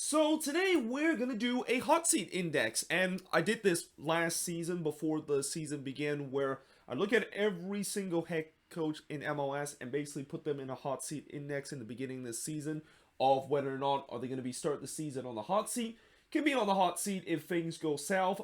So today we're gonna do a hot seat index, and I did this last season before the season began, where I look at every single head coach in MLS and basically put them in a hot seat index in the beginning of the season of whether or not are they going to be start the season on the hot seat. Can be on the hot seat if things go south.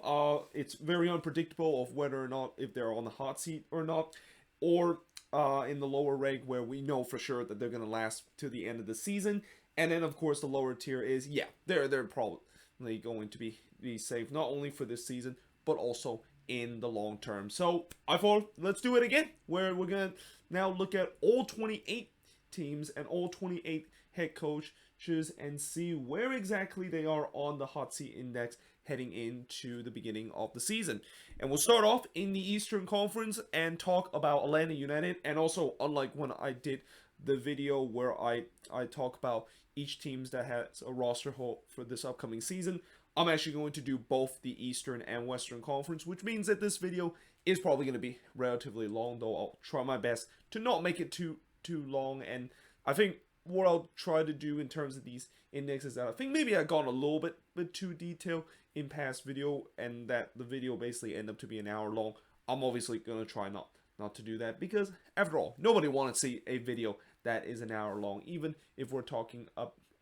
It's very unpredictable of whether or not if they're on the hot seat or not, or in the lower rank where we know for sure that they're going to last to the end of the season. And then of course the lower tier is they're probably going to be safe not only for this season but also in the long term. So I thought let's do it again, where we're gonna now look at all 28 teams and all 28 head coaches and see where exactly they are on the hot seat index heading into the beginning of the season. And we'll start off in the Eastern Conference and talk about Atlanta United. And also, unlike when I did the video where I talk about each teams that has a roster hole for this upcoming season, I'm actually going to do both the Eastern and Western Conference, which means that this video is probably going to be relatively long, though I'll try my best to not make it too long. And I think what I'll try to do in terms of these indexes, that I think maybe I've gone a little bit too detailed in past video, and that the video basically end up to be an hour long. I'm obviously going to try not to do that, because after all, nobody wants to see a video that is an hour long, even if we're talking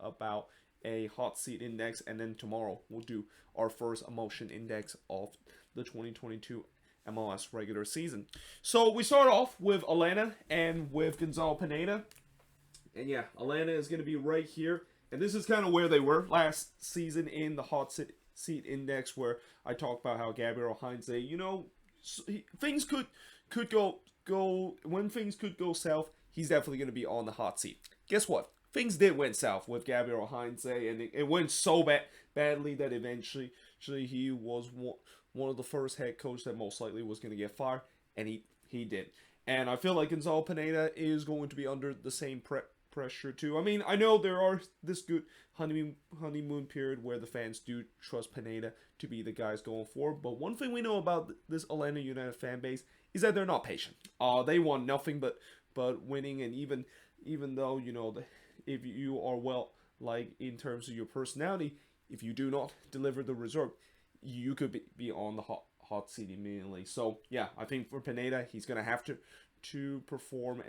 about a hot seat index. And then tomorrow we'll do our first emotion index of the 2022 MLS regular season. So we start off with Atlanta and with Gonzalo Pineda. And yeah, Atlanta is going to be right here. And this is kind of where they were last season in the hot seat index, where I talked about how Gabriel Heinze, things could go when things could go south, he's definitely going to be on the hot seat. Guess what? Things did went south with Gabriel Heinze, and it went so badly that eventually he was one of the first head coach that most likely was going to get fired, and he did. And I feel like Gonzalo Pineda is going to be under the same pressure too. I mean, I know there are this good honeymoon period where the fans do trust Pineda to be the guys going forward, but one thing we know about this Atlanta United fan base is that they're not patient. They want nothing but winning, and even though if you are well, like in terms of your personality, if you do not deliver the result, you could be on the hot seat immediately. So yeah, I think for Pineda, he's gonna have to perform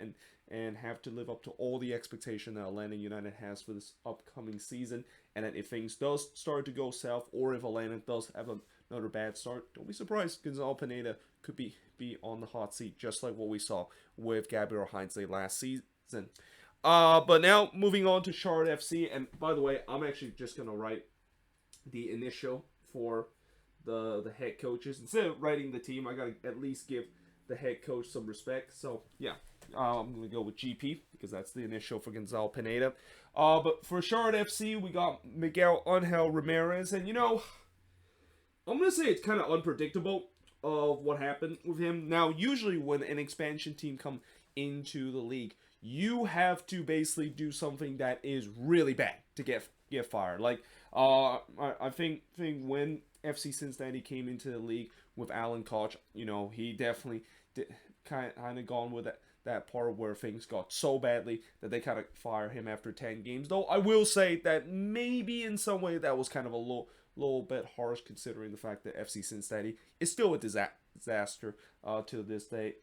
and have to live up to all the expectation that Atlanta United has for this upcoming season. And that if things does start to go south, or if Atlanta does have another bad start, don't be surprised. Gonzalo Pineda could be on the hot seat, just like what we saw with Gabriel Heinze last season. But now moving on to Charlotte FC, and by the way, I'm actually just gonna write the initial for the head coaches instead of writing the team. I gotta at least give the head coach some respect. So yeah, I'm gonna go with GP because that's the initial for Gonzalo Pineda. But for Charlotte FC, we got Miguel Angel Ramirez, and I'm gonna say it's kind of unpredictable of what happened with him. Now, usually when an expansion team come into the league, you have to basically do something that is really bad to get fired. Like I think when FC Cincinnati came into the league with Alan Koch, he definitely kind of gone with that part where things got so badly that they kind of fire him after 10 games. Though I will say that maybe in some way that was kind of a little bit harsh, considering the fact that FC Cincinnati is still a disaster to this day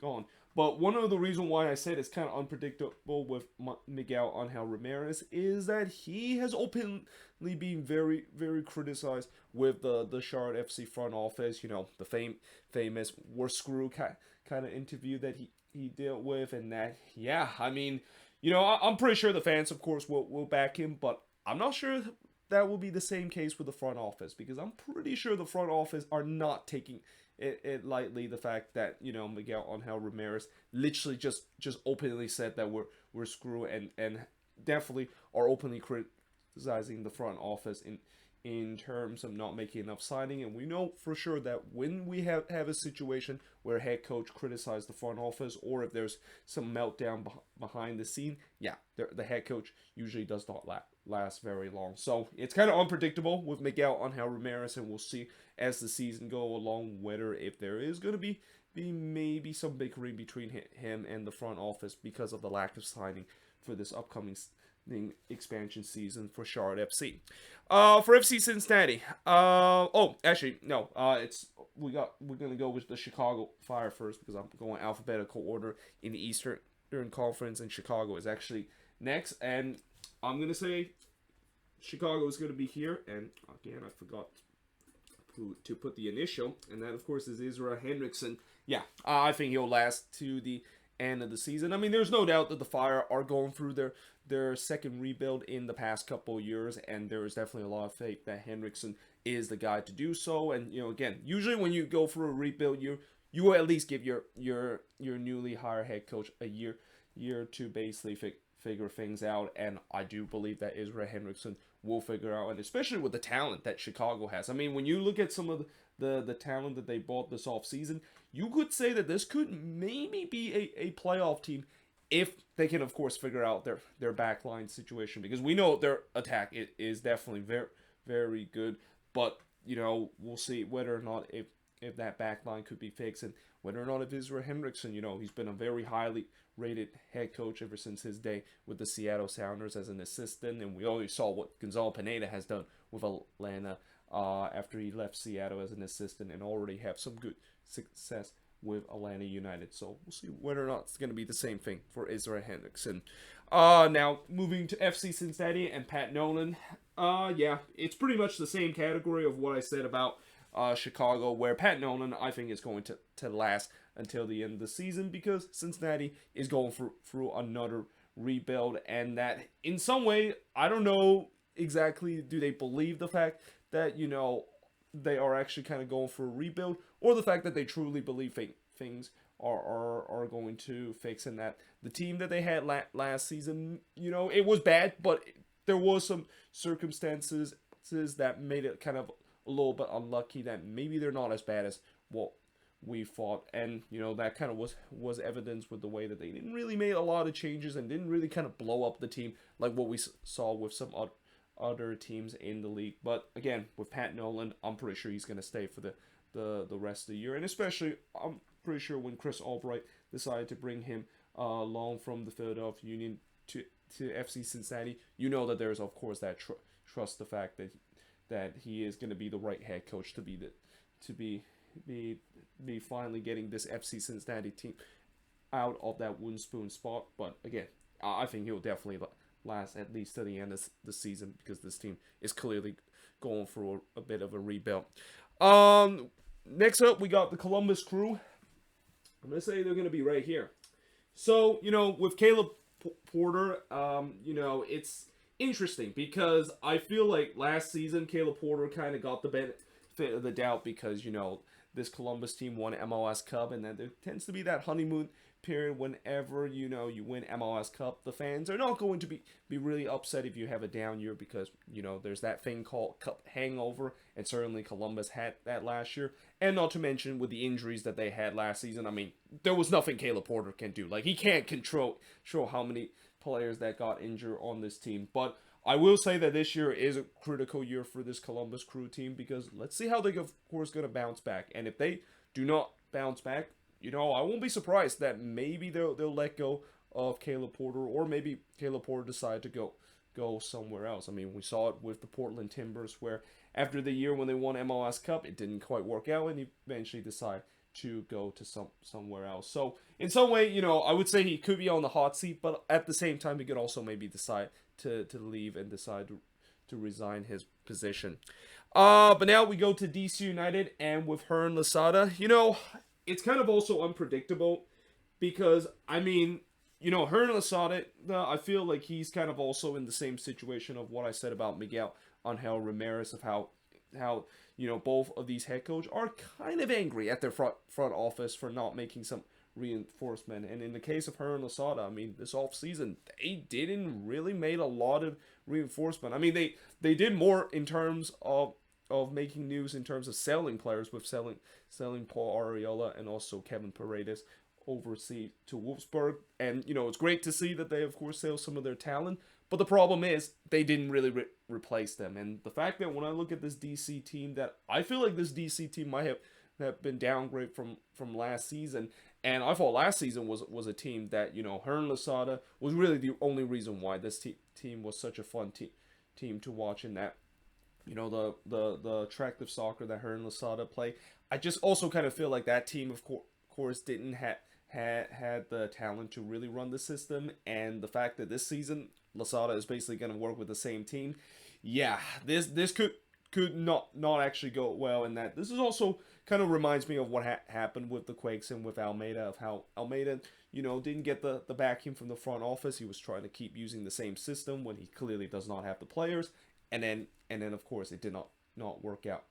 gone. But one of the reasons why I said it's kind of unpredictable with Miguel Angel Ramirez is that he has openly been very, very criticized with the Charlotte FC front office. The famous "we're screwed" kind of interview that he dealt with, and that I mean, I'm pretty sure the fans, of course, will back him, but I'm not sure that will be the same case with the front office, because I'm pretty sure the front office are not taking it lightly, the fact that Miguel Angel Ramirez literally just openly said that we're screwed, and definitely are openly criticizing the front office in terms of not making enough signing. And we know for sure that when we have a situation where a head coach criticizes the front office, or if there's some meltdown behind the scene, the head coach usually does not last very long. So it's kind of unpredictable with Miguel Angel Ramirez, and we'll see as the season go along whether if there is going to be maybe some bickering between him and the front office because of the lack of signing for this upcoming expansion season for Charlotte FC. For FC Cincinnati. Oh, actually, no. We're gonna go with the Chicago Fire first because I'm going alphabetical order in the Eastern Conference, and Chicago is actually next. And I'm gonna say Chicago is gonna be here. And again, I forgot to put the initial, and that of course is Israel Henriksen. Yeah, I think he'll last to the end of the season. I mean, there's no doubt that the Fire are going through their second rebuild in the past couple of years, and there is definitely a lot of faith that Henriksen is the guy to do so. And again, usually when you go through a rebuild, you will at least give your newly hired head coach a year to basically figure things out. And I do believe that Israel Henriksen will figure out, and especially with the talent that Chicago has. I mean, when you look at some of the talent that they bought this offseason, you could say that this could maybe be a playoff team if they can, of course, figure out their backline situation, because we know their attack is definitely very, very good. But, we'll see whether or not if that backline could be fixed, and whether or not if Israel Henriksen, he's been a very highly rated head coach ever since his day with the Seattle Sounders as an assistant, and we always saw what Gonzalo Pineda has done with Atlanta after he left Seattle as an assistant, and already have some good success with Atlanta United. So we'll see whether or not it's going to be the same thing for Israel Henriksen. Now, moving to FC Cincinnati and Pat Nolan. Yeah, it's pretty much the same category of what I said about Chicago, where Pat Nolan, I think, is going to last until the end of the season, because Cincinnati is going through another rebuild, and that in some way, I don't know exactly, do they believe the fact that, they are actually kind of going for a rebuild, or the fact that they truly believe things are going to fix, and that the team that they had last season, it was bad, but there was some circumstances that made it kind of a little bit unlucky that maybe they're not as bad as what we thought. And that kind of was evidence with the way that they didn't really make a lot of changes and didn't really kind of blow up the team like what we saw with some other teams in the league. But again, with Pat Nolan, I'm pretty sure he's going to stay for the rest of the year, and especially I'm pretty sure when Chris Albright decided to bring him along from the Philadelphia Union to FC Cincinnati, that there's of course that trust the fact that he is going to be the right head coach to be finally getting this FC Cincinnati team out of that wooden spoon spot. But again, I think he'll definitely last at least to the end of the season, because this team is clearly going through a bit of a rebuild. Next up, we got the Columbus Crew. I'm going to say they're going to be right here. So, with Caleb Porter, it's interesting because I feel like last season Caleb Porter kind of got the benefit of the doubt because, this Columbus team won MLS Cup, and then there tends to be that honeymoon period whenever, you win MLS Cup. The fans are not going to be really upset if you have a down year because, there's that thing called Cup hangover, and certainly Columbus had that last year. And not to mention with the injuries that they had last season, I mean, there was nothing Caleb Porter can do. Like, he can't control how many players that got injured on this team. But I will say that this year is a critical year for this Columbus Crew team, because let's see how they, of course, going to bounce back. And if they do not bounce back, I won't be surprised that maybe they'll let go of Caleb Porter, or maybe Caleb Porter decide to go somewhere else. I mean, we saw it with the Portland Timbers, where after the year when they won MLS Cup, it didn't quite work out, and he eventually decided to go to somewhere else. So in some way, I would say he could be on the hot seat, but at the same time, he could also maybe decide to leave and decide to resign his position. But now we go to DC United, and with Hernan Losada, it's kind of also unpredictable because, I mean, Hernan Losada, I feel like he's kind of also in the same situation of what I said about Miguel Angel Ramirez, of how both of these head coaches are kind of angry at their front office for not making some reinforcement. And in the case of Hernan Losada, I mean, this offseason, they didn't really make a lot of reinforcement. I mean, they did more in terms of making news in terms of selling players, with selling Paul Arriola and also Kevin Paredes overseas to Wolfsburg. And, it's great to see that they, of course, sell some of their talent. But the problem is they didn't really replace them. And the fact that when I look at this DC team, that I feel like this DC team might have been downgraded from last season. And I thought last season was a team that, you know, Hernan Losada was really the only reason why this team was such a fun team to watch, in that, you know, the attractive soccer that Hernan Losada play. I just also kind of feel like that team, of course, didn't had the talent to really run the system, and the fact that this season Losada is basically going to work with the same team, yeah, this could not actually go well. In that, this is also kind of reminds me of what happened with the Quakes and with Almeida, of how Almeida, you know, didn't get the backing from the front office. He was trying to keep using the same system when he clearly does not have the players, and then of course it did not work out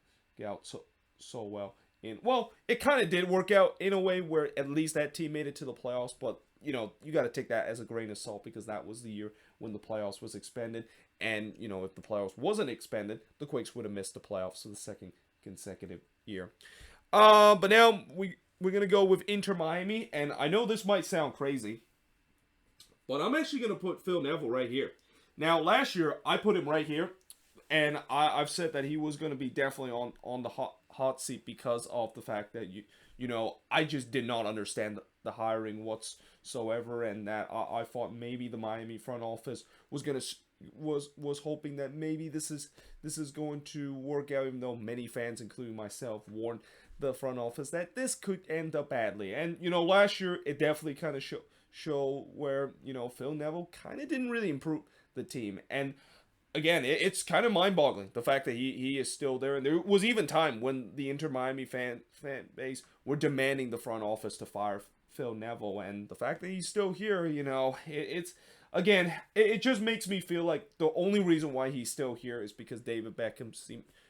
so well. Well, it kind of did work out in a way where at least that team made it to the playoffs, but you know, you got to take that as a grain of salt, because that was the year when the playoffs was expanded, and you know, if the playoffs wasn't expanded, the Quakes would have missed the playoffs for the second consecutive year. But now we're gonna go with Inter Miami, and I know this might sound crazy, but I'm actually gonna put Phil Neville right here. Now, last year I put him right here, and I've said that he was going to be definitely on the hot seat because of the fact that you know, I just did not understand the hiring whatsoever, and that I thought maybe the Miami front office was gonna was hoping that maybe this is going to work out, even though many fans, including myself, warned the front office that this could end up badly. And you know, last year it definitely kind of show where, you know, Phil Neville kind of didn't really improve the team. And again, it's kind of mind-boggling, the fact that he is still there. And there was even time when the Inter Miami fan base were demanding the front office to fire Phil Neville, and the fact that he's still here, you know, it's again, it just makes me feel like the only reason why he's still here is because David Beckham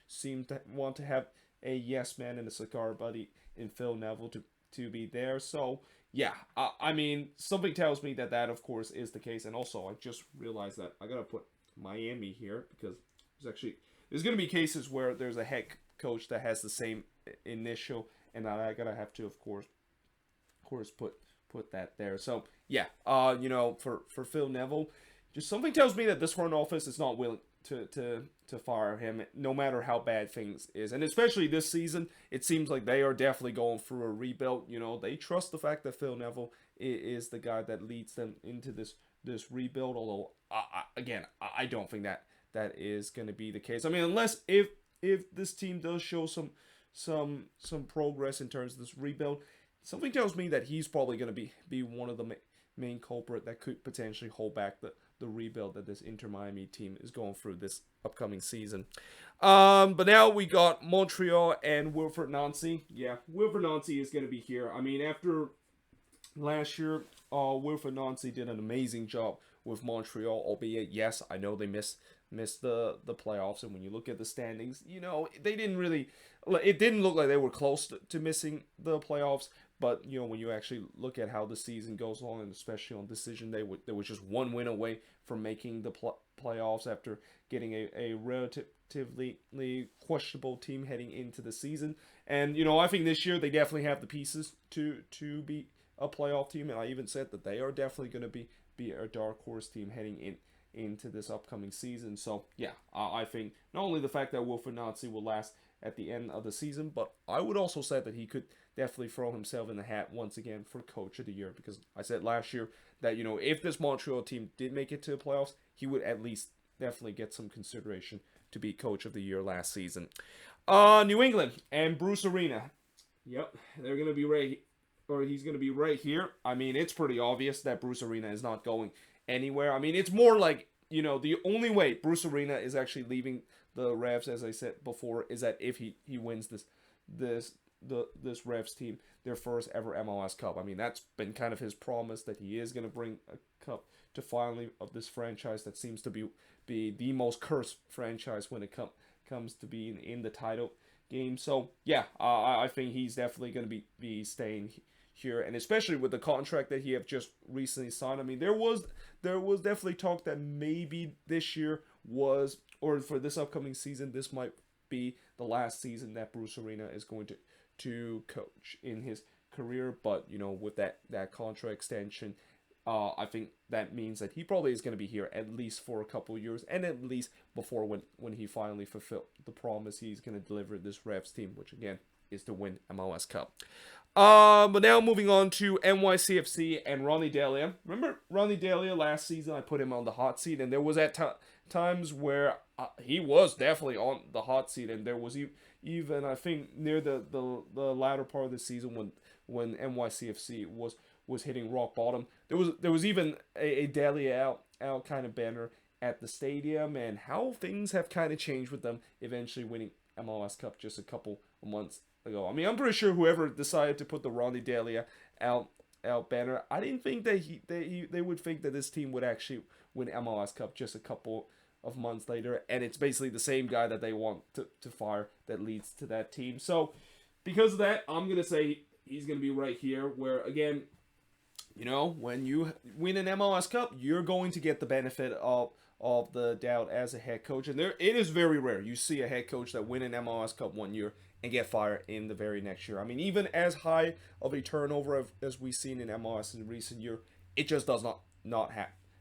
seemed to want to have a yes man and a cigar buddy in Phil Neville to be there. So yeah, I mean, something tells me that of course is the case. And also, I just realized that I gotta put Miami here, because there's going to be cases where there's a head coach that has the same initial, and I gotta have to of course put that there. So yeah, you know, for Phil Neville, just something tells me that this front office is not willing to fire him, no matter how bad things is. And especially this season, it seems like they are definitely going through a rebuild. You know, they trust the fact that Phil Neville is the guy that leads them into this rebuild, although again, I don't think that is going to be the case. I mean, unless if this team does show some progress in terms of this rebuild, something tells me that he's probably going to be one of the main culprit that could potentially hold back the rebuild that this Inter Miami team is going through this upcoming season. But now we got Montreal and Wilfried Nancy. Yeah, Wilfried Nancy is going to be here. I mean, after last year, Wolfe Nancy did an amazing job with Montreal, albeit, yes, I know they missed the playoffs, and when you look at the standings, you know, they didn't really, it didn't look like they were close to missing the playoffs, but, you know, when you actually look at how the season goes on, and especially on decision day, they were just one win away from making the playoffs after getting a relatively questionable team heading into the season. And, you know, I think this year they definitely have the pieces to be a playoff team, and I even said that they are definitely going to be a dark horse team heading into this upcoming season. So yeah, I think not only the fact that Wilfried Nancy will last at the end of the season, but I would also say that he could definitely throw himself in the hat once again for Coach of the Year, because I said last year that, you know, if this Montreal team did make it to the playoffs, he would at least definitely get some consideration to be Coach of the Year last season. New England and Bruce Arena. Yep, they're going to be ready. Or he's going to be right here. I mean, it's pretty obvious that Bruce Arena is not going anywhere. I mean, it's more like, you know, the only way Bruce Arena is actually leaving the Revs, as I said before, is that if he wins this Revs team their first ever MLS Cup. I mean, that's been kind of his promise, that he is going to bring a cup to finally of this franchise that seems to be the most cursed franchise when it comes to being in the title game. So yeah, I think he's definitely going to be staying here, and especially with the contract that he have just recently signed. I mean, there was definitely talk that maybe this year was, or for this upcoming season, this might be the last season that Bruce Arena is going to coach in his career. But, you know, with that contract extension, I think that means that he probably is going to be here at least for a couple of years, and at least before when he finally fulfilled the promise he's going to deliver this Revs team, which again, is to win MLS Cup. But now moving on to NYCFC and Ronny Delia. Remember Ronny Delia last season? I put him on the hot seat, and there was at times where he was definitely on the hot seat, and there was even I think near the latter part of the season when NYCFC was hitting rock bottom. There was even a Delia out kind of banner at the stadium, and how things have kind of changed with them eventually winning MLS Cup just a couple of months ago. I mean, I'm pretty sure whoever decided to put the Ronny Delia out banner, I didn't think that they would think that this team would actually win MLS Cup just a couple of months later, and it's basically the same guy that they want to fire that leads to that team. So because of that, I'm gonna say he's gonna be right here, where again, you know, when you win an MLS Cup, you're going to get the benefit of the doubt as a head coach, and it is very rare you see a head coach that win an MLS Cup one year and get fired in the very next year. I mean, even as high of a turnover as we've seen in MLS in recent year, it just does not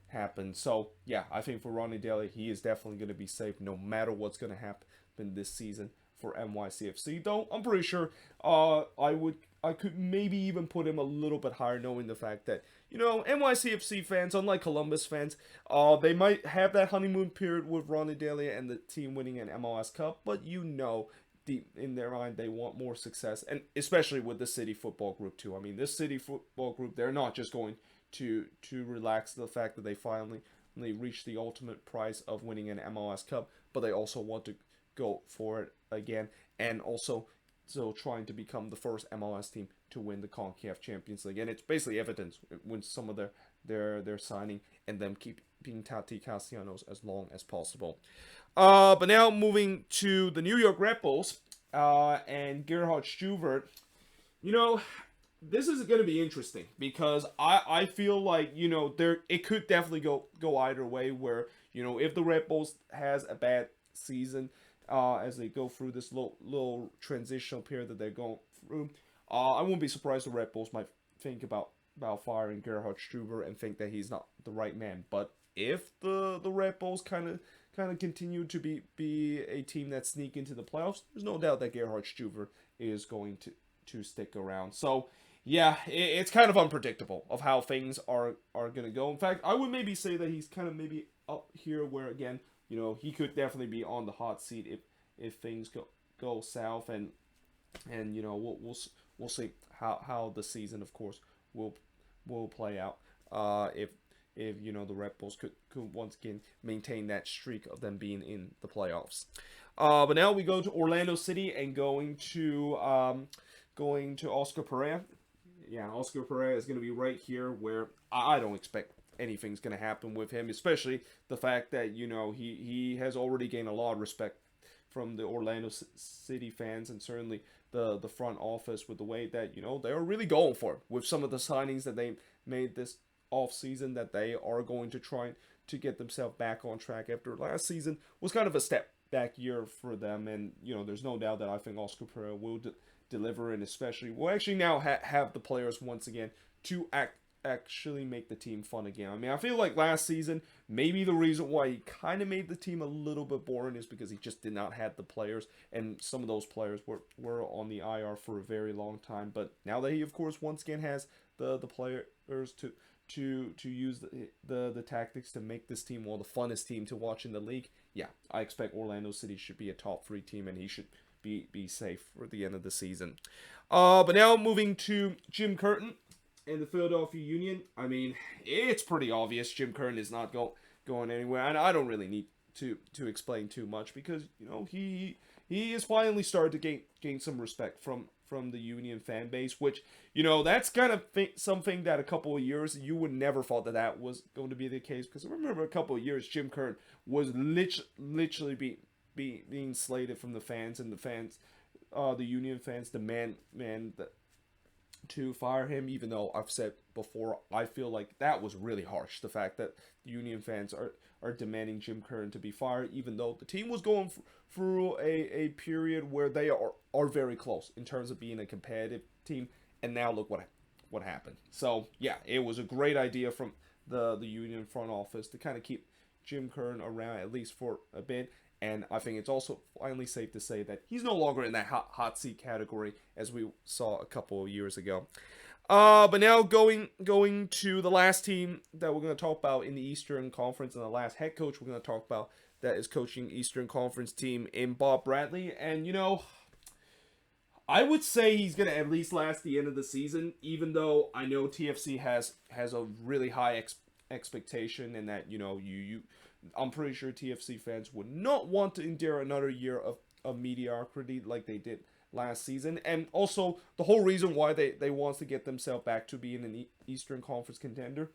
happen. So yeah, I think for Ronny Delia, he is definitely going to be safe no matter what's going to happen this season for NYCFC. Though I'm pretty sure I could maybe even put him a little bit higher, knowing the fact that, you know, NYCFC fans, unlike Columbus fans, they might have that honeymoon period with Ronny Delia and the team winning an MLS Cup, but you know, deep in their mind, they want more success, and especially with the City Football Group too. I mean, this City Football Group, they're not just going to relax the fact that they finally reached the ultimate prize of winning an MLS Cup, but they also want to go for it again, and also so trying to become the first MLS team to win the CONCACAF Champions League. And it's basically evidence when some of their signing and them keeping Tati Castellanos as long as possible. But now moving to the New York Red Bulls and Gerhard Stuvert. You know, this is going to be interesting because I feel like, you know, it could definitely go either way, where, you know, if the Red Bulls has a bad season as they go through this little transitional period that they're going through, I wouldn't be surprised the Red Bulls might think about firing Gerhard Struber and think that he's not the right man. But if the Red Bulls kind of continue to be a team that sneak into the playoffs, there's no doubt that Gerhard Struber is going to stick around. So yeah, it's kind of unpredictable of how things are going to go. In fact, I would maybe say that he's kind of maybe up here where, again, you know, he could definitely be on the hot seat if things go south, and you know, we'll see how the season, of course, will play out. If you know, the Red Bulls could once again maintain that streak of them being in the playoffs. But now we go to Orlando City and going to Oscar Pereira. Yeah, Oscar Pereira is going to be right here, where I don't expect anything's going to happen with him, especially the fact that, you know, he has already gained a lot of respect from the Orlando City fans, and certainly the front office, with the way that, you know, they're really going for it with some of the signings that they made this off season, that they are going to try to get themselves back on track after last season was kind of a step back year for them. And, you know, there's no doubt that I think Oscar Pereira will deliver, and especially will actually now have the players once again to actually make the team fun again. I mean, I feel like last season, maybe the reason why he kind of made the team a little bit boring is because he just did not have the players, and some of those players were on the IR for a very long time. But now that he, of course, once again has the players to use the tactics to make this team one of the funnest team to watch in the league, yeah, I expect Orlando City should be a top 3 team, and he should be safe for the end of the season. But now moving to Jim Curtin and the Philadelphia Union. I mean, it's pretty obvious Jim Curtin is not going anywhere, and I don't really need to explain too much, because, you know, he is finally started to gain some respect from the Union fan base, which, you know, that's kind of something that a couple of years you would never thought that was going to be the case, because I remember a couple of years Jim Curtin was literally being slated from the fans, and the Union fans demand to fire him, even though I've said before, I feel like that was really harsh, the fact that the Union fans are demanding Jim Curtin to be fired, even though the team was going through a period where they are very close in terms of being a competitive team, and now look what happened. So yeah, it was a great idea from the Union front office to kind of keep Jim Curtin around, at least for a bit, And I think it's also finally safe to say that he's no longer in that hot seat category as we saw a couple of years ago. But now going to the last team that we're going to talk about in the Eastern Conference, and the last head coach we're going to talk about that is coaching Eastern Conference team in Bob Bradley. And I would say he's going to at least last the end of the season, even though I know TFC has a really high expectation, and that I'm pretty sure TFC fans would not want to endure another year of mediocrity like they did last season. And also the whole reason why they want to get themselves back to being an Eastern Conference contender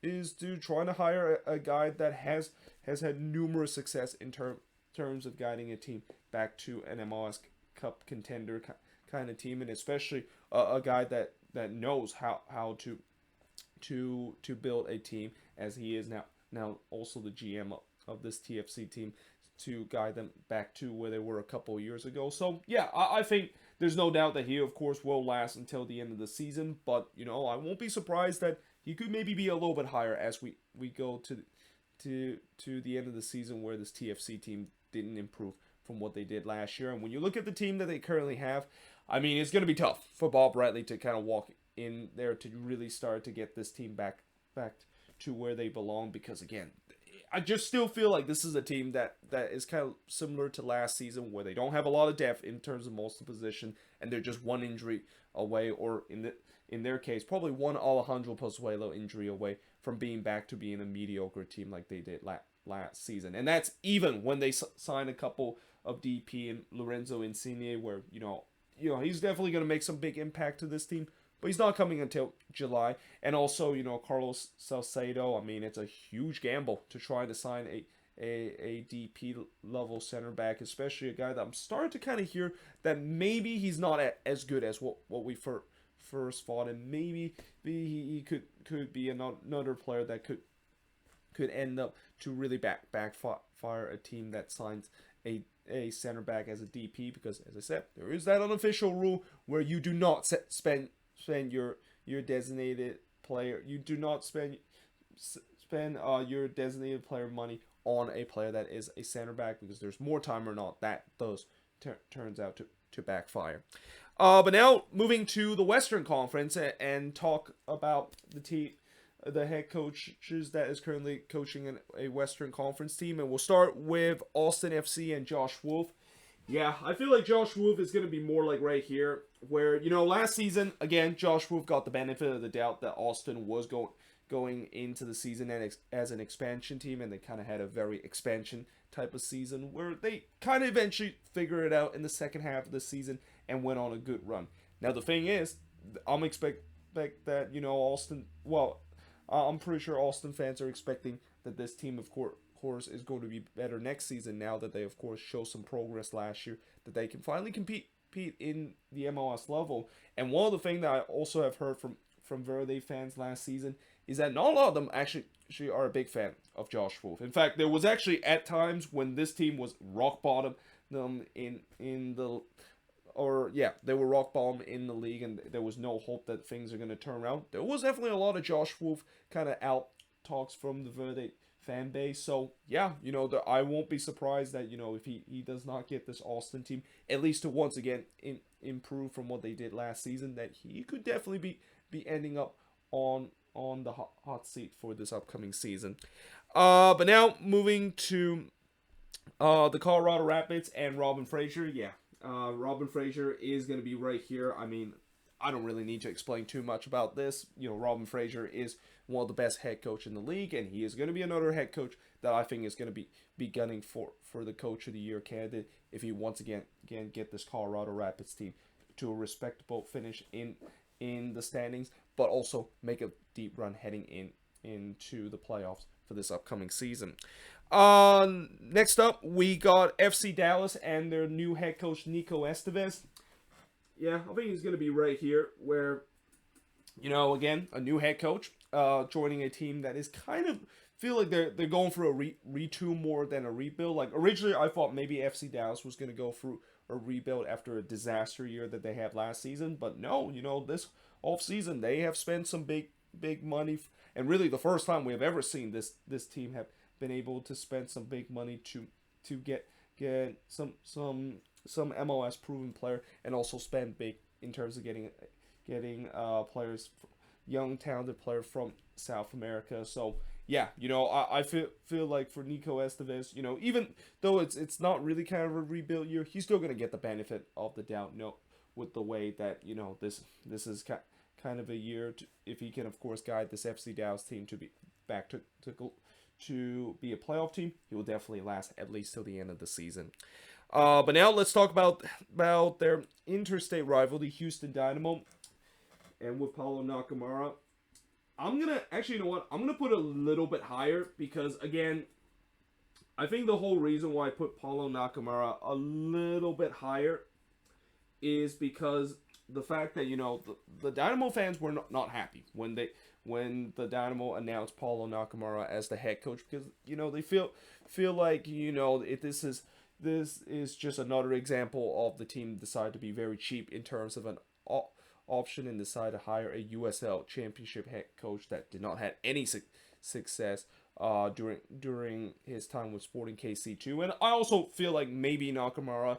is to trying to hire a guy that has had numerous success in terms of guiding a team back to an MLS Cup contender kind of team, and especially a guy that knows how to build a team, as he is now also the GM of this TFC team, to guide them back to where they were a couple of years ago. So yeah, I think there's no doubt that he of course will last until the end of the season, but I won't be surprised that he could maybe be a little bit higher as we go to the end of the season, where this TFC team didn't improve from what they did last year. And when you look at the team that they currently have, I mean, it's going to be tough for Bob Bradley to kind of walk in there to really start to get this team back to where they belong, because again, I just still feel like this is a team that is kind of similar to last season, where they don't have a lot of depth in terms of most of the position, and they're just one injury away, or in their case, probably one Alejandro Pozuelo injury away from being back to being a mediocre team like they did last season. And that's even when they sign a couple of DP and Lorenzo Insigne, where he's definitely going to make some big impact to this team, but he's not coming until July. And also, Carlos Salcedo, I mean, it's a huge gamble to try to sign a DP level center back, especially a guy that I'm starting to kind of hear that maybe he's not as good as what we first thought, and maybe he could be another player that could end up to really backfire a team that signs a center back as a DP, because as I said, there is that unofficial rule where you do not spend your designated player. You do not spend your designated player money on a player that is a center back, because there's more time or not that those turns out to backfire. But now moving to the Western Conference and talk about the head coaches that is currently coaching a Western Conference team, and we'll start with Austin FC and Josh Wolfe. Yeah, I feel like Josh Wolfe is going to be more like right here, where, last season, again, Josh Wolfe got the benefit of the doubt that Austin was going into the season as an expansion team, and they kind of had a very expansion type of season, where they kind of eventually figured it out in the second half of the season and went on a good run. Now, the thing is, I'm expect that, Austin, well, I'm pretty sure Austin fans are expecting that this team, of course, is going to be better next season, now that they, of course, show some progress last year, that they can finally compete in the MLS level. And one of the things that I also have heard from Verde fans last season is that not a lot of them actually are a big fan of Josh Wolfe. In fact, there was actually at times when this team was rock bottom they were rock bottom in the league, and there was no hope that things are going to turn around. There was definitely a lot of Josh Wolfe kind of out talks from the Verde fan base. So yeah, I won't be surprised that if he does not get this Austin team at least to once again improve from what they did last season, that he could definitely be ending up on the hot seat for this upcoming season. But now moving to the Colorado Rapids and Robin Frazier. Yeah, Robin Frazier is going to be right here. I mean, I don't really need to explain too much about this. Robin Frazier is one of the best head coach in the league, and he is going to be another head coach that I think is going to be gunning for the Coach of the Year candidate if he once again get this Colorado Rapids team to a respectable finish in the standings, but also make a deep run heading into the playoffs for this upcoming season. Next up, we got FC Dallas and their new head coach, Nico Estevez. Yeah, I think he's going to be right here, where, again, a new head coach joining a team that is kind of feel like they're going for a retool more than a rebuild. Like, originally, I thought maybe FC Dallas was going to go through a rebuild after a disaster year that they had last season, but no, this offseason, they have spent some big money, and really the first time we have ever seen this team have been able to spend some big money to get some MLS proven player, and also spend big in terms of getting players, young talented player from South America. So yeah, I feel like for Nico Estevez, even though it's not really kind of a rebuild year, he's still gonna get the benefit of the doubt. No, with the way that this is kind of a year if he can of course guide this FC Dallas team to be back to be a playoff team, he will definitely last at least till the end of the season. But now let's talk about their interstate rival, the Houston Dynamo, and with Paulo Nakamura. I'm gonna actually, you know what? I'm gonna put a little bit higher because again, I think the whole reason why I put Paulo Nakamura a little bit higher is because the fact that the Dynamo fans were not happy when the Dynamo announced Paulo Nakamura as the head coach, because they feel like this is just another example of the team decide to be very cheap in terms of an option and decide to hire a USL Championship head coach that did not have any success during his time with Sporting KC2. And I also feel like maybe Nakamura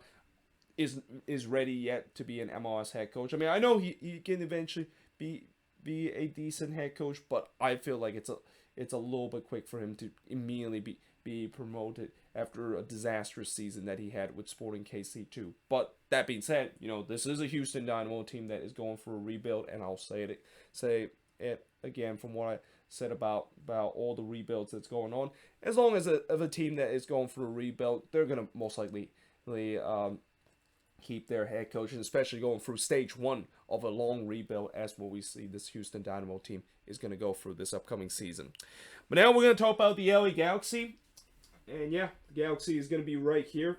is ready yet to be an MLS head coach. I mean, I know he can eventually be a decent head coach, but I feel like it's a little bit quick for him to immediately be promoted after a disastrous season that he had with Sporting KC2. But that being said, this is a Houston Dynamo team that is going for a rebuild, and I'll say it again from what I said about all the rebuilds that's going on. As long as a team that is going for a rebuild, they're gonna most likely keep their head coach, and especially going through stage one of a long rebuild, as what we see this Houston Dynamo team is going to go through this upcoming season. But now we're going to talk about the LA Galaxy. And yeah, the Galaxy is going to be right here.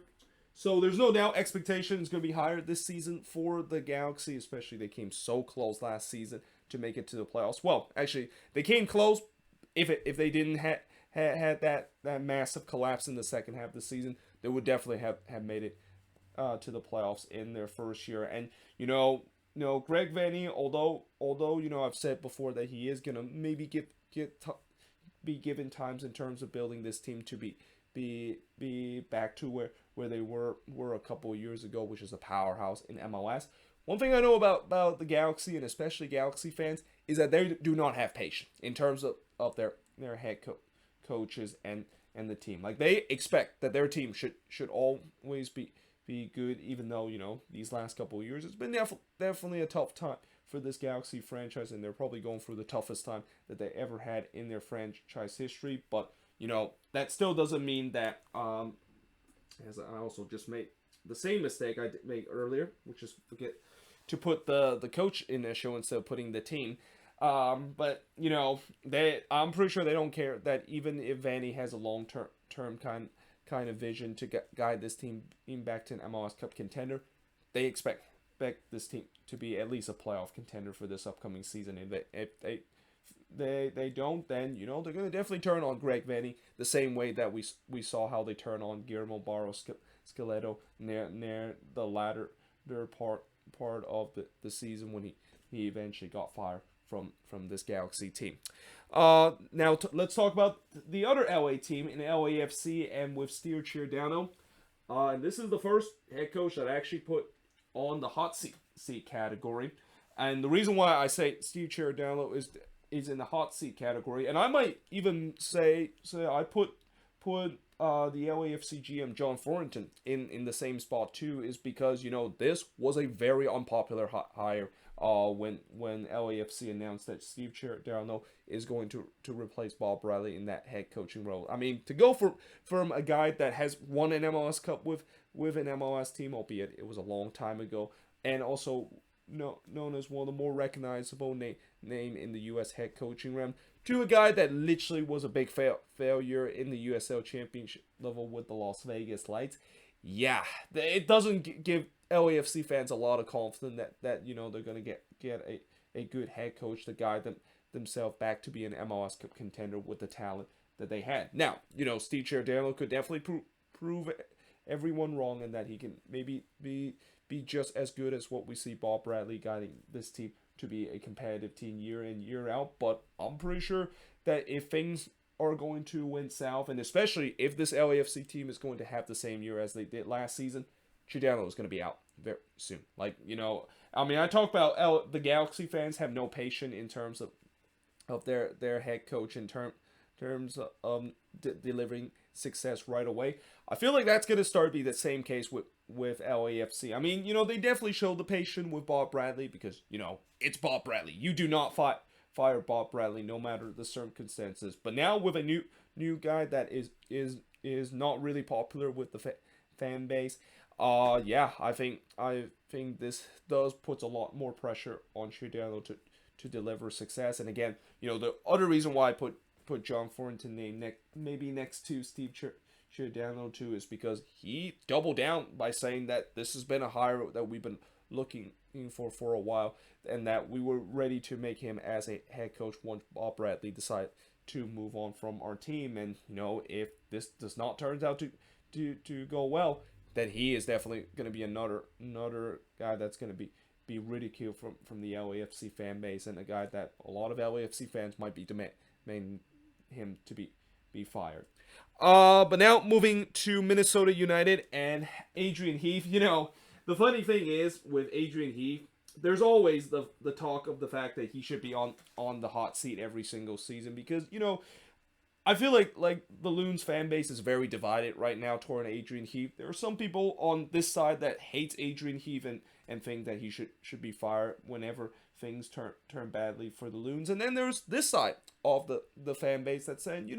So there's no doubt expectation is going to be higher this season for the Galaxy, especially they came so close last season to make it to the playoffs. Well, actually, they came close. If they didn't had that massive collapse in the second half of the season, they would definitely have made it to the playoffs in their first year. And Greg Vanney, although I've said before that he is gonna maybe be given times in terms of building this team to be back to where they were a couple of years ago, which is a powerhouse in MLS. One thing I know about the Galaxy, and especially Galaxy fans, is that they do not have patience in terms of their head coaches and the team. Like, they expect that their team should always be good, even though these last couple of years it's been definitely a tough time for this Galaxy franchise, and they're probably going through the toughest time that they ever had in their franchise history. But that still doesn't mean that as I also just made the same mistake I made earlier, which is forget to put the coach in the show instead of putting the team. But I'm pretty sure they don't care that even if Vanney has a long term kind of vision to guide this team back to an MLS Cup contender, they expect this team to be at least a playoff contender for this upcoming season. And if they don't, then they're going to definitely turn on Greg Vanney the same way that we saw how they turn on Guillermo Barros Schelotto near the latter part of the season when he eventually got fired from this Galaxy team. Now let's talk about the other LA team in LAFC, and with Steve Giordano. And this is the first head coach that I actually put on the hot seat category. And the reason why I say Steve Giordano is in the hot seat category, and I might even say I put the LAFC GM John Thornton in the same spot too, is because this was a very unpopular hire when LAFC announced that Steve Giordano is going to replace Bob Bradley in that head coaching role. I mean, to go from a guy that has won an MLS Cup with an MLS team, albeit it was a long time ago, and also known as one of the more recognizable name in the U.S. head coaching realm, to a guy that literally was a big failure in the USL Championship level with the Las Vegas Lights. Yeah, it doesn't give LAFC fans a lot of confidence that they're going to get a good head coach to guide themselves back to be an MLS Cup contender with the talent that they had. Now, Steve Giordano could definitely prove everyone wrong, and that he can maybe be just as good as what we see Bob Bradley guiding this team to be a competitive team year in, year out. But I'm pretty sure that if things are going to win South, and especially if this LAFC team is going to have the same year as they did last season, Giordano is going to be out very soon. Like, I mean, I talk about the Galaxy fans have no patience in terms of their head coach in terms of delivering success right away. I feel like that's going to start to be the same case with LAFC. I mean, they definitely showed the patience with Bob Bradley because, it's Bob Bradley. You do not fire Bob Bradley no matter the circumstances. But now with a new guy that is not really popular with the fan base, yeah, I think this does put a lot more pressure on Giordano to deliver success. And again, the other reason why I put John Thornton name maybe next to Steve Giordano too is because he doubled down by saying that this has been a hire that we've been looking for a while, and that we were ready to make him as a head coach once Bob Bradley decided to move on from our team. And if this does not turn out to go well, then he is definitely going to be another guy that's going to be ridiculed from the LAFC fan base, and a guy that a lot of LAFC fans might be demanding him to be fired. But now moving to Minnesota United and Adrian Heath. The funny thing is with Adrian Heath, there's always the talk of the fact that he should be on the hot seat every single season because, I feel like the Loons fan base is very divided right now toward Adrian Heath. There are some people on this side that hates Adrian Heath and think that he should be fired whenever things turn badly for the Loons. And then there's this side of the fan base that's saying,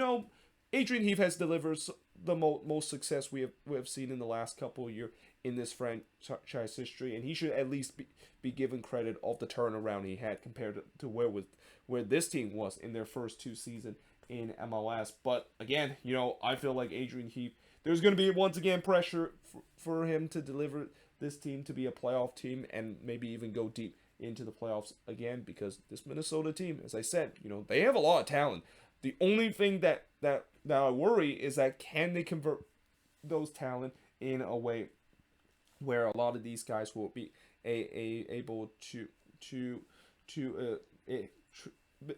Adrian Heath has delivered the most success we have seen in the last couple of years in this franchise history, and he should at least be given credit of the turnaround he had compared to where this team was in their first 2 seasons in MLS. But again, I feel like Adrian Heath, there's going to be once again pressure for him to deliver this team to be a playoff team and maybe even go deep into the playoffs again, because this Minnesota team, as I said, they have a lot of talent. The only thing that I worry is that can they convert those talent in a way where a lot of these guys will be able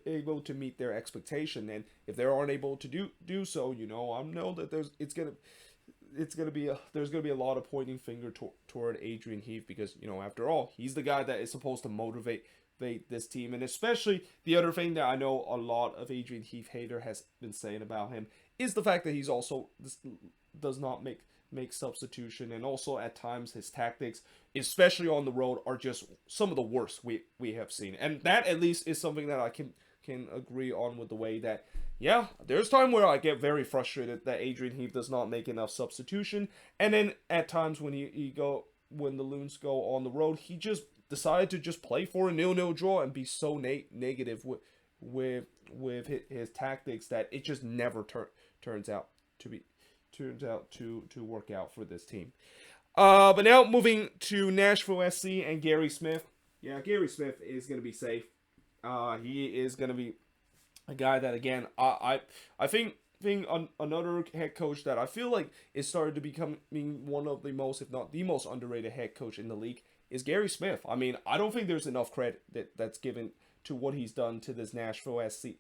able to meet their expectation. And if they aren't able to do so, I know that there's gonna be a lot of pointing finger toward Adrian Heath, because after all, he's the guy that is supposed to motivate this team. And especially the other thing that I know a lot of Adrian Heath hater has been saying about him is the fact that he's also does not make substitution, and also at times his tactics, especially on the road, are just some of the worst we have seen. And that at least is something that I can agree on, with the way that, yeah, there's time where I get very frustrated that Adrian Heath does not make enough substitution, and then at times when when the Loons go on the road, he just decided to just play for a 0-0 draw and be so negative with his tactics that it just never turns out to work out for this team. But now moving to Nashville SC and Gary Smith. Yeah, Gary Smith is going to be safe. He is going to be a guy that, again, I think another head coach that I feel like is started to become one of the most, if not the most underrated head coach in the league, is Gary Smith. I mean, I don't think there's enough credit that's given to what he's done to this Nashville SC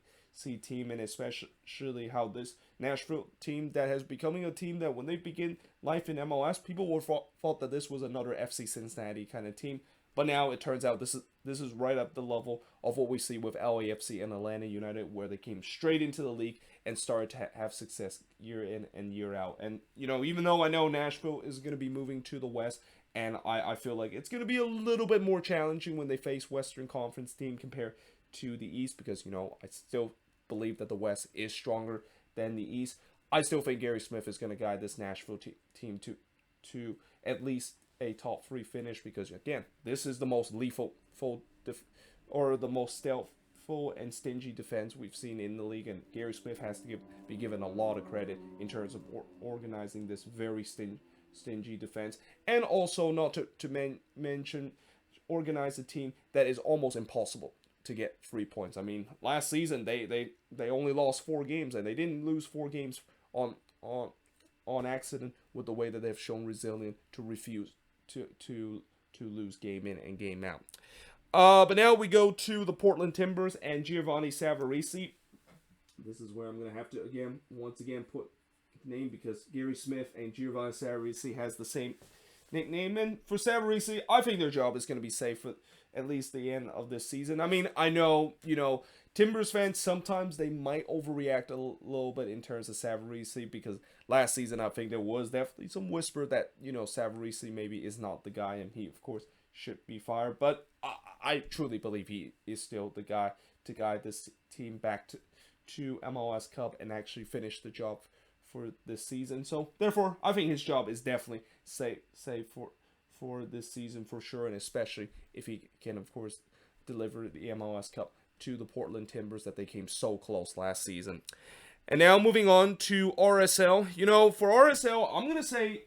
team, and especially how this Nashville team that has becoming a team that when they begin life in MLS, people were thought that this was another FC Cincinnati kind of team. But now it turns out this is right up the level of what we see with LAFC and Atlanta United, where they came straight into the league and started to have success year in and year out. And, even though I know Nashville is going to be moving to the West, and I feel like it's going to be a little bit more challenging when they face Western Conference team compared to the East, because, I still believe that the West is stronger than the East. I still think Gary Smith is going to guide this Nashville team to at least a top 3 finish, because again, this is the most the most stealthful and stingy defense we've seen in the league, and Gary Smith has to be given a lot of credit in terms of organizing this very stingy defense, and also not to mention organize a team that is almost impossible to get 3 points. I mean, last season they only lost 4 games, and they didn't lose 4 games on accident, with the way that they've shown resilience to refuse to lose game in and game out. But now we go to the Portland Timbers and Giovanni Savarese. This is where I'm going to have to, once again, put the name because Gary Smith and Giovanni Savarese has the same nickname. And for Savarese, I think their job is going to be safe for at least the end of this season. I mean, I know, Timbers fans, sometimes they might overreact a little bit in terms of Savarese because last season I think there was definitely some whisper that, Savarese maybe is not the guy and he, of course, should be fired. But I truly believe he is still the guy to guide this team back to MLS Cup and actually finish the job for this season. So therefore, I think his job is definitely safe for this season for sure, and especially if he can, of course, deliver the MLS Cup to the Portland Timbers that they came so close last season. And now moving on to RSL. For RSL, I'm going to say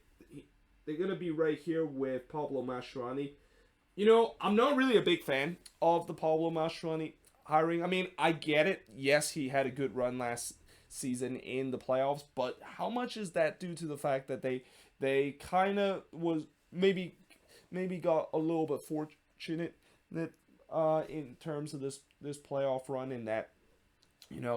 they're going to be right here with Pablo Mastroni. I'm not really a big fan of the Pablo Mastroni hiring. I mean, I get it. Yes, he had a good run last season in the playoffs, but how much is that due to the fact that they kind of was maybe got a little bit fortunate that in terms of this playoff run, in that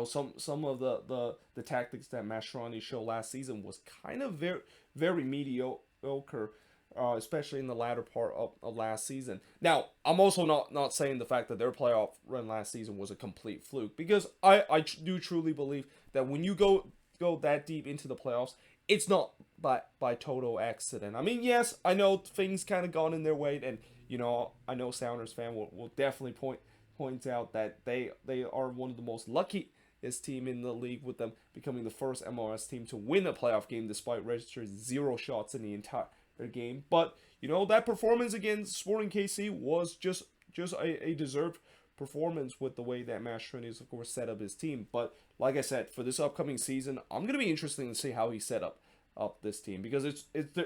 some of the tactics that Mastroni showed last season was kind of very very mediocre, especially in the latter part of last season. Now, I'm also not saying the fact that their playoff run last season was a complete fluke, because I do truly believe that when you go that deep into the playoffs, it's not by total accident. I mean, yes, I know things kind of gone in their way, and I know Sounders fan will definitely point out that they are one of the most luckiest team in the league, with them becoming the first MLS team to win a playoff game despite registering 0 shots in the entire game. But that performance against Sporting KC was just a deserved performance with the way that Mastroni has, of course, set up his team. But like I said, for this upcoming season, I'm gonna be interested to see how he set up this team, because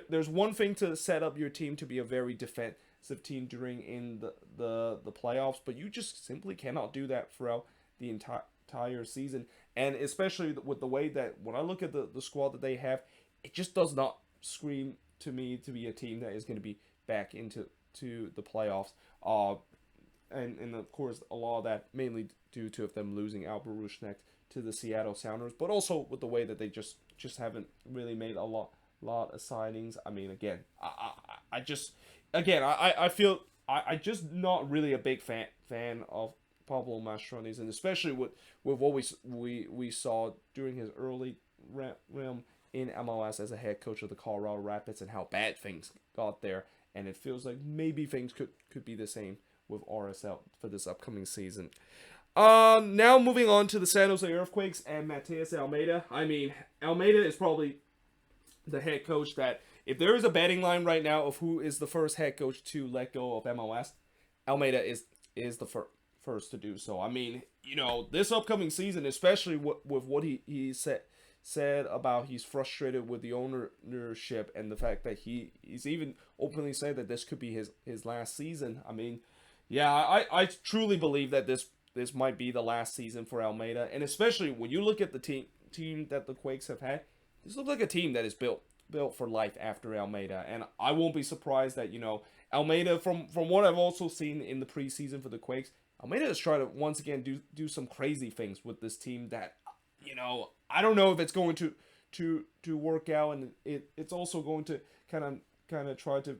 there's one thing to set up your team to be a very defensive team during in the playoffs, but you just simply cannot do that throughout the entire season. And especially with the way that when I look at the squad that they have, it just does not scream to me to be a team that is going to be back into the playoffs. And of course, a lot of that mainly due to them losing Albert Rusnak to the Seattle Sounders, but also with the way that they just haven't really made a lot of signings. I mean, again, I feel I just not really a big fan of Pablo Mastroni's, and especially with what we saw during his early realm in MLS as a head coach of the Colorado Rapids, and how bad things got there. And it feels like maybe things could be the same with RSL for this upcoming season. Now moving on to the San Jose Earthquakes and Matias Almeyda. I mean, Almeyda is probably the head coach that, if there is a betting line right now of who is the first head coach to let go of MLS, Almeyda is the first to do so. I mean, this upcoming season, especially with what he said about he's frustrated with the ownership and the fact that he's even openly said that this could be his last season. I mean, yeah, I truly believe that this might be the last season for Almeyda, and especially when you look at the team that the Quakes have had, this looks like a team that is built for life after Almeyda. And I won't be surprised that Almeyda, from what I've also seen in the preseason for the Quakes, Almeyda is trying to once again do some crazy things with this team that I don't know if it's going to work out, and it's also going to kind of try to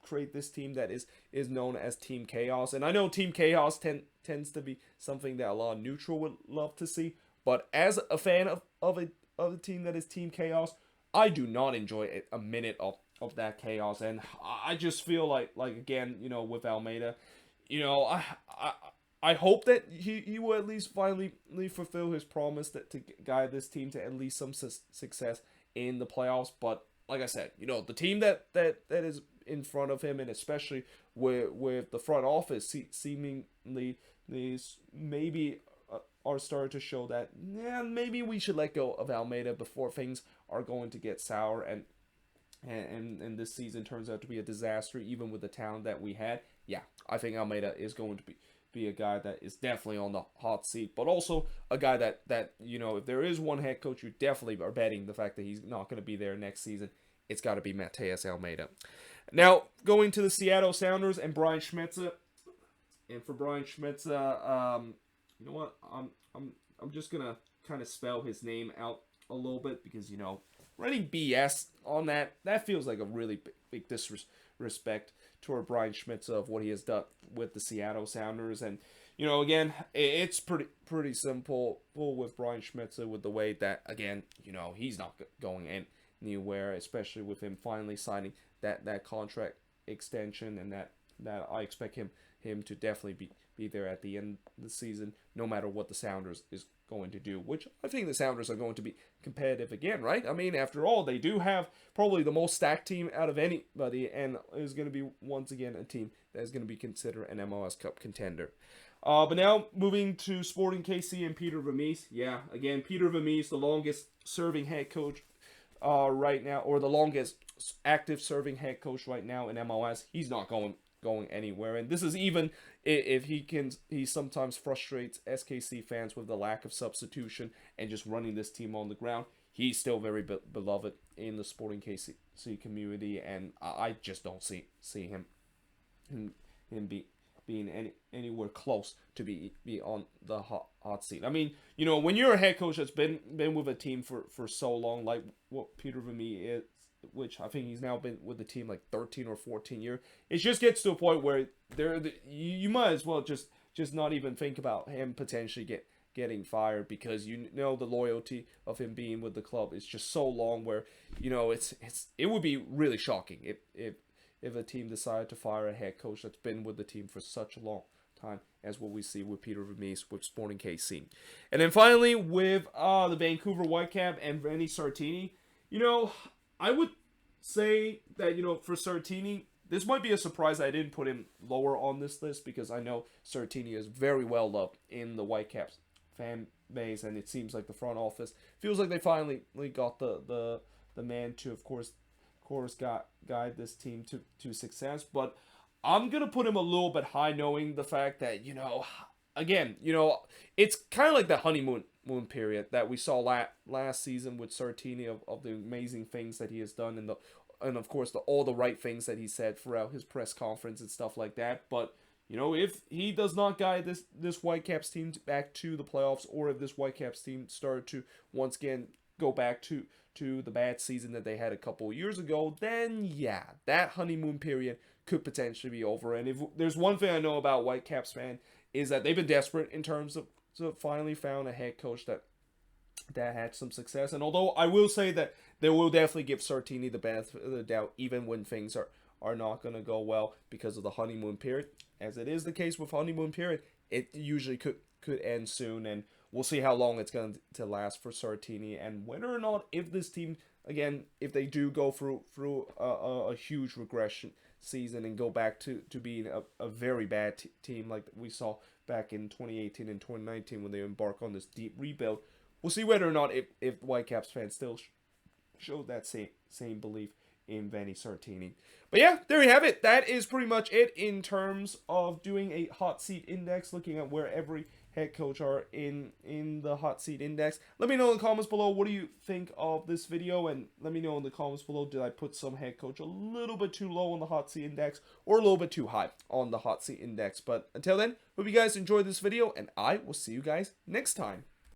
create this team that is known as Team Chaos. And I know Team Chaos tends to be something that a lot of neutral would love to see, but as a fan of a team that is Team Chaos, I do not enjoy a minute of that chaos. And I just feel like again, with Almeyda, I hope that he will at least finally fulfill his promise to guide this team to at least some success in the playoffs. But like I said, the team that is in front of him, and especially with the front office seemingly maybe are starting to show that maybe we should let go of Almeyda before things are going to get sour and this season turns out to be a disaster, even with the talent that we had. Yeah, I think Almeyda is going to be a guy that is definitely on the hot seat, but also a guy that if there is one head coach you definitely are betting the fact that he's not going to be there next season, it's got to be Matias Almeyda. Now, going to the Seattle Sounders and Brian Schmidtza. And for Brian Schmidtza, you know what? I'm just gonna kind of spell his name out a little bit, because, you know, running BS on that feels like a really big disrespect toward Brian Schmidtza of what he has done with the Seattle Sounders. And, you know, again, it's pretty simple with Brian Schmidtza, with the way that, again, you know, he's not going anywhere, especially with him finally signing that contract extension, and that I expect him to definitely be there at the end of the season, no matter what the Sounders is going to do, which I think the Sounders are going to be competitive again, right? I mean, after all, they do have probably the most stacked team out of anybody, and is going to be, once again, a team that is going to be considered an MLS Cup contender. But now, moving to Sporting KC and Peter Vermes. Yeah, again, Peter Vermes, the longest serving head coach right now, or the longest active serving head coach right now in MLS. He's not going anywhere, and this is even if he sometimes frustrates SKC fans with the lack of substitution and just running this team on the ground. He's still very beloved in the Sporting KC community, and I just don't see him being anywhere close to be on the hot seat. I mean, you know, when you're a head coach that's been with a team for so long, like what Peter Vermes is, which I think he's now been with the team like 13 or 14 years, it just gets to a point where you might as well just not even think about him potentially getting fired, because you know the loyalty of him being with the club is just so long, where, you know, it would be really shocking if a team decided to fire a head coach that's been with the team for such a long time as what we see with Peter Vermes with Sporting KC. And then finally with the Vancouver Whitecap and Vanni Sartini, you know, I would say that, you know, for Sartini, this might be a surprise I didn't put him lower on this list, because I know Sartini is very well loved in the Whitecaps fan base, and it seems like the front office feels like they finally got the man to, of course guide this team to success. But I'm gonna put him a little bit high, knowing the fact that, you know, again, you know, it's kind of like the honeymoon period that we saw last season with Sartini, of the amazing things that he has done, and of course all the right things that he said throughout his press conference and stuff like that. But, you know, if he does not guide this Whitecaps team back to the playoffs, or if this Whitecaps team started to once again go back to the bad season that they had a couple of years ago, then yeah, that honeymoon period could potentially be over. And if there's one thing I know about Whitecaps fan, is that they've been desperate in terms of finally found a head coach that had some success. And although I will say that they will definitely give Sartini the benefit of the doubt, even when things are not going to go well because of the honeymoon period, as it is the case with honeymoon period, it usually could end soon, and we'll see how long it's going to last for Sartini, and whether or not, if this team, again, if they do go through a huge regression season and go back to being a very bad team like we saw back in 2018 and 2019 when they embark on this deep rebuild, we'll see whether or not if Whitecaps fans still show that same belief in Vanni Sartini. But yeah, there you have it. That is pretty much it in terms of doing a hot seat index, looking at where every head coach are in the hot seat index. Let me know in the comments below, what do you think of this video, and let me know in the comments below, did I put some head coach a little bit too low on the hot seat index, or a little bit too high on the hot seat index. But until then, hope you guys enjoyed this video, and I will see you guys next time.